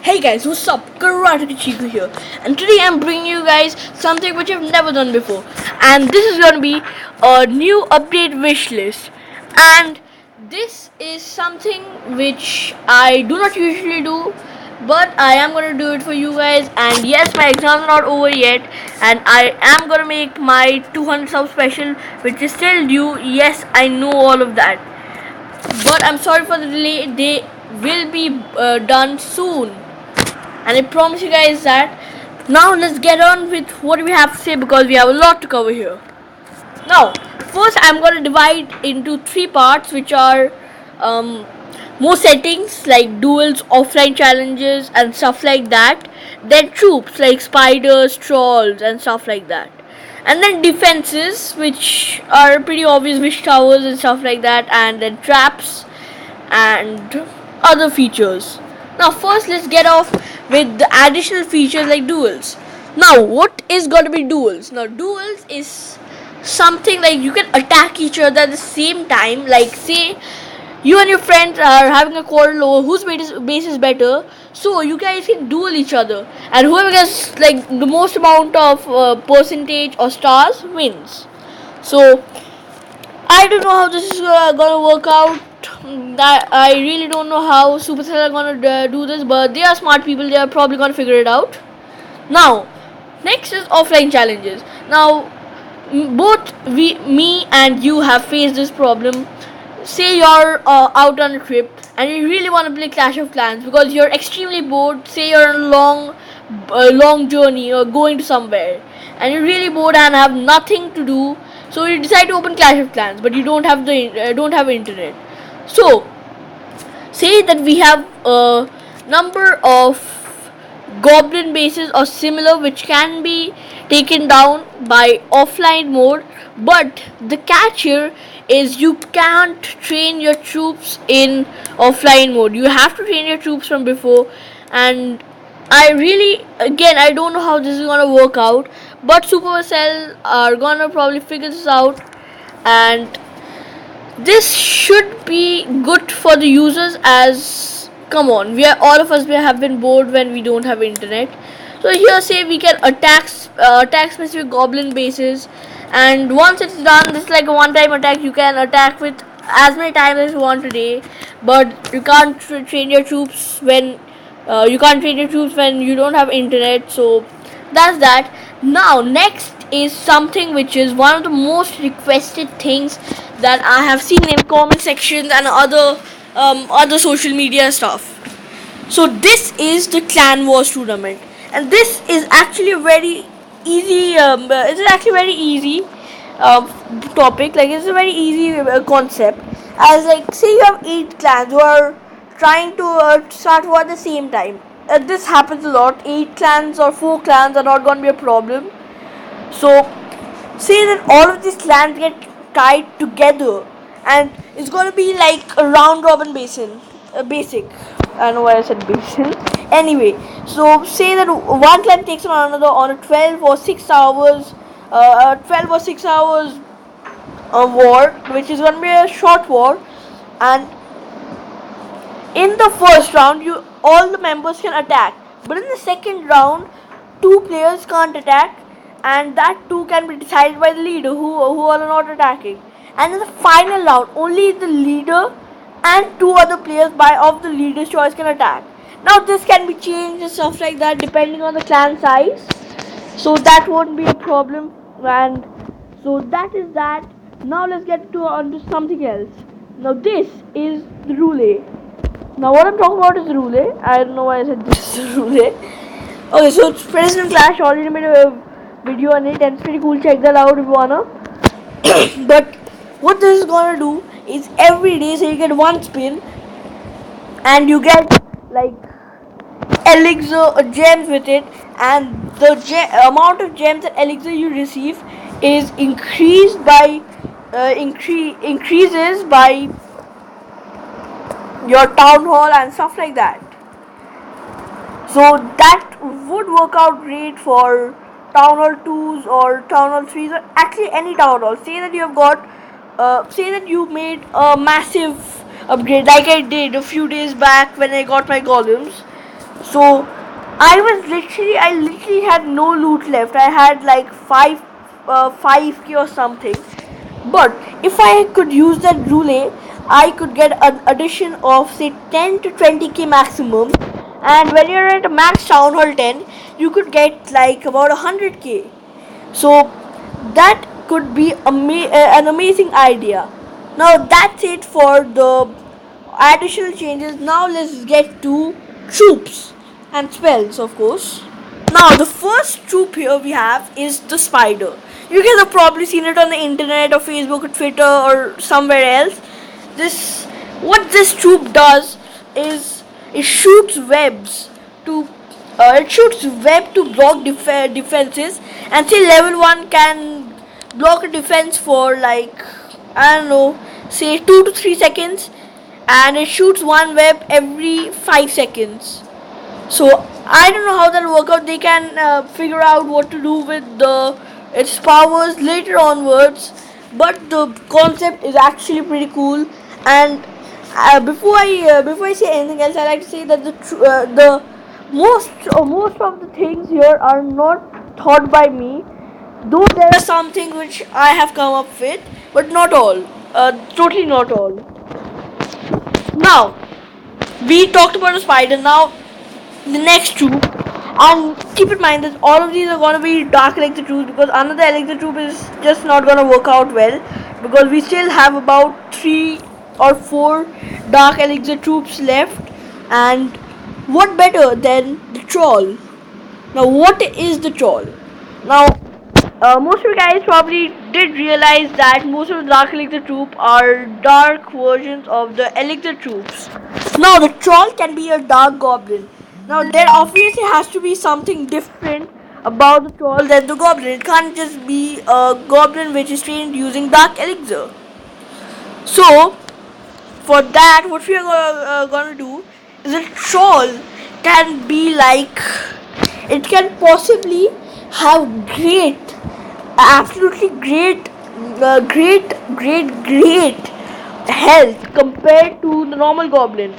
Hey guys, what's up? Karate Chiku here, and today I'm bringing you guys something which I've never done before, and this is gonna be a new update wish list. And this is something which I do not usually do, but I am gonna do it for you guys. And yes, my exams are not over yet, and I am gonna make my 200 sub special, which is still due. Yes, I know all of that, but I'm sorry for the delay. They will be done soon, and I promise you guys that. Now let's get on with what we have to say, because we have a lot to cover here. Now, first I'm going to divide into three parts, which are more settings like duels, offline challenges, and stuff like that. Then troops like spiders, trolls, and stuff like that. And then defenses, which are pretty obvious, wish towers and stuff like that. And then traps and other features. Now, first, let's get off with the additional features like duels. Now, what is going to be duels? Now, duels is something like you can attack each other at the same time. Like, say you and your friends are having a quarrel over whose base is better, so you guys can duel each other, and whoever gets like the most amount of percentage or stars wins. So I don't know how this is gonna work out. I really don't know how Supercell are gonna do this, but they are smart people. They are probably gonna figure it out. Now, next is offline challenges. Now, both me and you have faced this problem. Say you're out on a trip and you really want to play Clash of Clans because you're extremely bored. Say you're on a long journey or going to somewhere, and you're really bored and have nothing to do. So you decide to open Clash of Clans, but you don't have internet. So say that we have a number of goblin bases or similar which can be taken down by offline mode, but the catch here is you can't train your troops in offline mode. You have to train your troops from before, and I don't know how this is gonna work out, but Supercell are gonna probably figure this out, and this should be good for the users. As come on, all of us have been bored when we don't have internet. So here, say we can attack specific goblin bases, and once it's done, it's like a one-time attack. You can attack with as many times as you want today, but you can't train your troops when you don't have internet. So that's that. Now, next is something which is one of the most requested things that I have seen in comment sections and other social media stuff. So this is the Clan Wars tournament, and this is actually a very easy. It's actually very easy topic. Like, it's a very easy concept. As like, say you have 8 clans who are trying to start war at the same time. This happens a lot. 8 clans or 4 clans are not going to be a problem. So say that all of these clans get tied together, and it's going to be like a round robin basic. I don't know why I said basin. Anyway, so say that one clan takes on another on a 12 or 6 hours war, which is going to be a short war. And in the first round, all the members can attack, but in the second round, 2 players can't attack, and that 2 can be decided by the leader who are not attacking. And in the final round, only the leader and 2 other players of the leader's choice can attack. Now this can be changed and stuff like that depending on the clan size, so that won't be a problem. And so that is that. Now let's get onto something else. Now this is the roulette. Now what I'm talking about is the roulette. I don't know why I said this is the roulette. Okay, so it's President Clash. Already made a video on it, and it's pretty cool. Check that out if you wanna. But what this is gonna do is every day, so you get 1 spin, and you get like elixir or gems with it, and the amount of gems and elixir you receive is increased by increases by your town hall and stuff like that. So that would work out great for town hall 2s or town hall 3s, or actually any town hall. Say that you made a massive upgrade like I did a few days back when I got my golems. So I literally had no loot left. I had like 5k or something. But if I could use that roulette, I could get an addition of say 10 to 20k maximum. And when you're at a max town hall 10, you could get like about 100k. So that could be an amazing idea. Now that's it for the additional changes. Now let's get to troops and spells, of course. Now the first troop here we have is the spider. You guys have probably seen it on the internet or Facebook or Twitter or somewhere else. This what this troop does is it shoots webs to block defenses, and say level 1 can block a defense for like, I don't know, say 2 to 3 seconds, and it shoots one web every 5 seconds. So I don't know how that'll work out. They can figure out what to do with its powers later onwards, but the concept is actually pretty cool. And before I say anything else, I like to say that the most of the things here are not thought by me, though there are some things which I have come up with, but not all. Totally not all. Now we talked about a spider. Now the next troop, and keep in mind that all of these are going to be dark elixir troops, because another elixir troop is just not going to work out well, because we still have about 3 or 4 dark elixir troops left. And what better than the troll? Now what is the troll? Now most of you guys probably did realize that most of the dark elixir troop are dark versions of the elixir troops. Now the troll can be a dark goblin. Now there obviously has to be something different about the troll than the goblin. It can't just be a goblin which is trained using dark elixir. So for that, what we are gonna do is a troll can be like, it can possibly have absolutely great health compared to the normal goblin,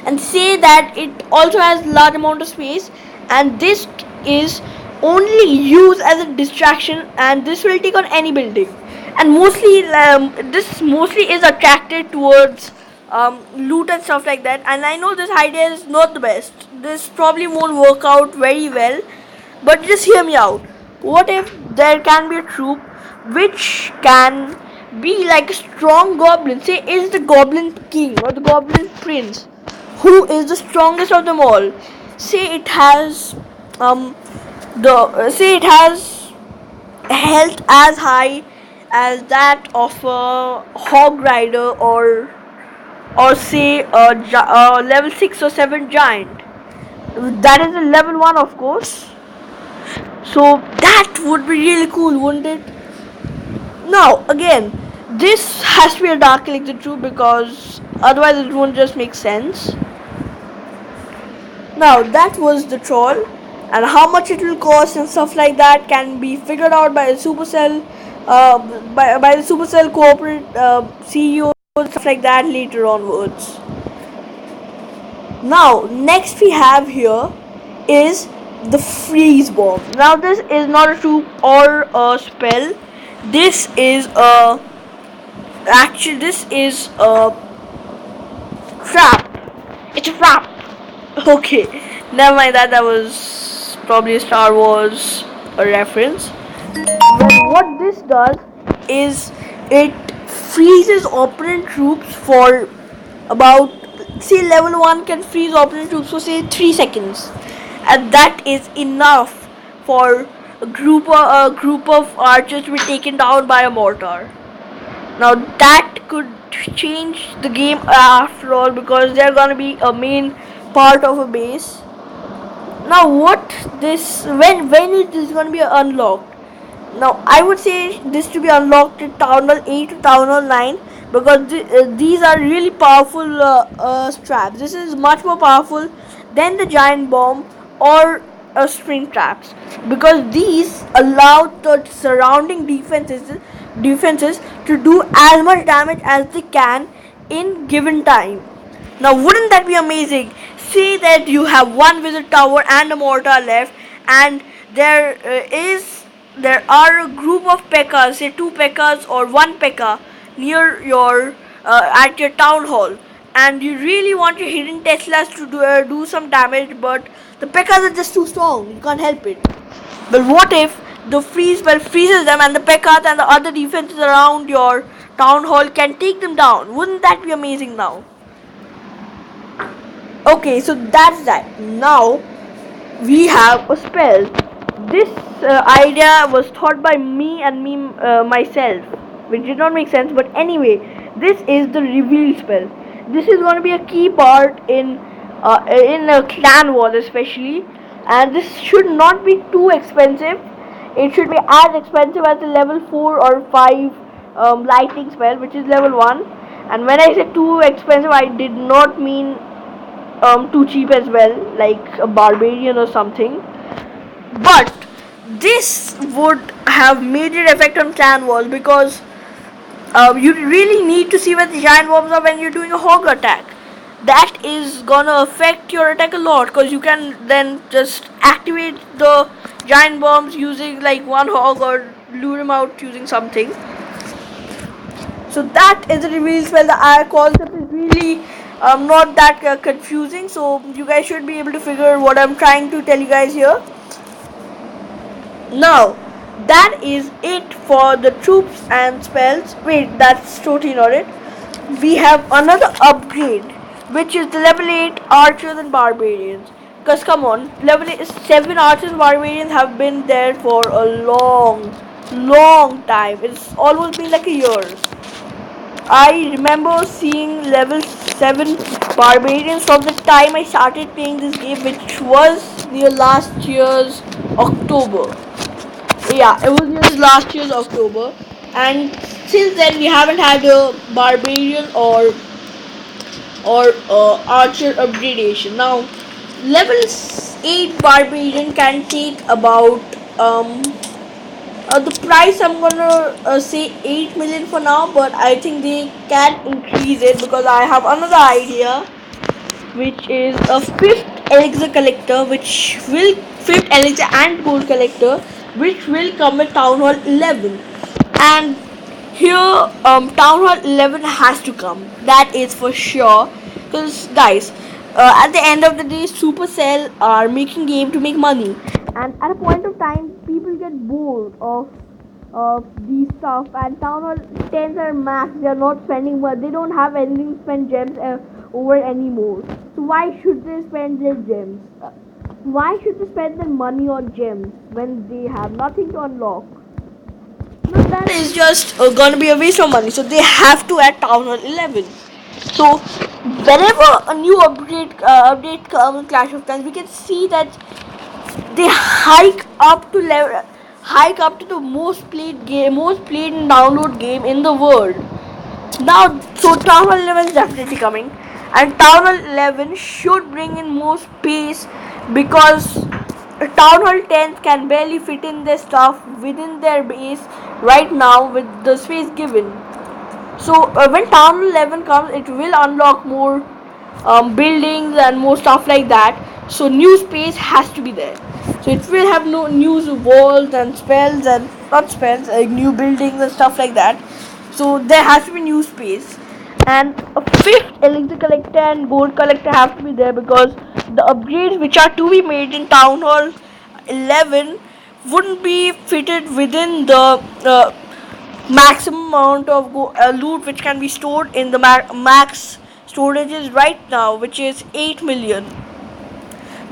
and say that it also has large amount of space, and this is only used as a distraction, and this will take on any building, and this mostly is attracted towards loot and stuff like that. And I know this idea is not the best, this probably won't work out very well, but just hear me out. What if there can be a troop which can be like a strong goblin, say is the goblin king or the goblin prince, who is the strongest of them all. Say it has health as high as that of a hog rider, or say a level 6 or 7 giant. That is a level 1, of course. So that would be really cool, wouldn't it? Now again, this has to be a dark elixir troop, because otherwise it won't just make sense. Now that was the troll, and how much it will cost and stuff like that can be figured out by the supercell by the supercell corporate CEO, stuff like that later onwards. Now next we have here is the freeze bomb. Now this is not a troop or a spell. This is a trap. It's a trap. Okay, never mind that. That was probably a Star Wars reference. Well, what this does is it freezes opponent troops for about, say level 1 can freeze opponent troops for say 3 seconds, and that is enough for a group of archers to be taken down by a mortar. Now that could change the game after all, because they're gonna be a main part of a base. Now when is this gonna be unlocked? Now I would say this to be unlocked at Town Hall 8 to Town Hall 9, because these are really powerful traps. This is much more powerful than the giant bomb or spring traps, because these allow the surrounding defenses to do as much damage as they can in given time. Now wouldn't that be amazing? say that you have one visit tower and a mortar left, and there are a group of pekkas, say two pekkas or one pekka near your at your town hall, and you really want your hidden Teslas to do some damage, but the pekkas are just too strong. You can't help it. But what if the freeze spell freezes them, and the pekkas and the other defenses around your town hall can take them down? Wouldn't that be amazing now? Okay, so that's that. Now we have a spell. This idea was thought by me and myself, which did not make sense. But anyway, this is the reveal spell. This is going to be a key part in a clan war, especially, and this should not be too expensive. It should be as expensive as the level 4 or 5 lightning spell, which is level 1. And when I said too expensive, I did not mean too cheap as well, like a barbarian or something. But this would have major effect on clan walls, because you really need to see where the giant bombs are when you're doing a hog attack. That is gonna affect your attack a lot, because you can then just activate the giant bombs using like one hog, or lure him out using something. So that is the reveal spell. The concept is really not that confusing, so you guys should be able to figure what I'm trying to tell you guys here. Now that is it for the troops and spells. Wait, that's totally not it. We have another upgrade, which is the level 8 archers and barbarians. Because come on, level 7 archers and barbarians have been there for a long time. It's almost been like a year. I remember seeing level 7 barbarians from the time I started playing this game, which was near last year's October. Yeah, it was near last year's October, and since then we haven't had a barbarian or archer upgradation. Now, level 8 barbarian can take about the price, I'm gonna say 8 million for now, but I think they can increase it, because I have another idea, which is a 5th elixir collector, which will 5th elixir and gold collector, which will come with Town Hall 11. And here Town Hall 11 has to come, that is for sure, because guys, at the end of the day, Supercell are making game to make money, and at a point of time people get bored of these stuff, and Town Hall 10s are max. They are not spending money, they don't have anything to spend gems over anymore. So why should they spend their gems? Why should they spend their money on gems when they have nothing to unlock? No, that is just gonna be a waste of money. So they have to add Town Hall 11. So whenever a new update comes in Clash of Clans, we can see that they hike up to the most played and download game in the world. Now, so Town Hall 11 is definitely coming, and Town Hall 11 should bring in more space, because Town Hall 10 can barely fit in their stuff within their base right now with the space given. So when Town Hall 11 comes, it will unlock more buildings and more stuff like that. So new space has to be there. So it will have no new walls and spells, and not spells, like new buildings and stuff like that. So there has to be new space, and a 5th elixir collector and gold collector have to be there, because the upgrades which are to be made in Town Hall 11 wouldn't be fitted within the maximum amount of loot which can be stored in the max storages right now, which is 8 million.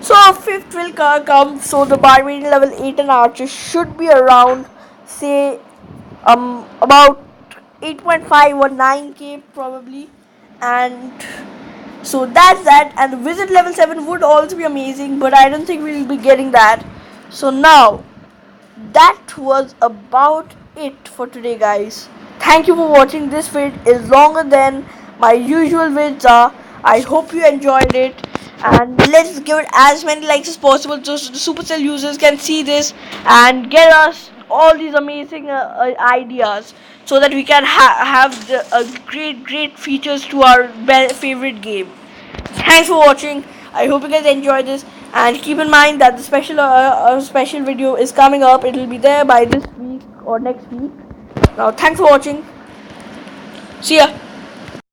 So 5th will come, so the barbarian level 8 and archer should be around, say about 8.5 or 9k probably, and so that's that. And the wizard level 7 would also be amazing, but I don't think we'll be getting that. So now that was about it for today, guys. Thank you for watching. This vid is longer than my usual vids are. I hope you enjoyed it, and let's give it as many likes as possible so the Supercell users can see this and get us all these amazing ideas, so that we can have great features to our favorite game. Thanks for watching. I hope you guys enjoy this, and keep in mind that the special video is coming up. It will be there by this week or next week. Now, thanks for watching. See ya.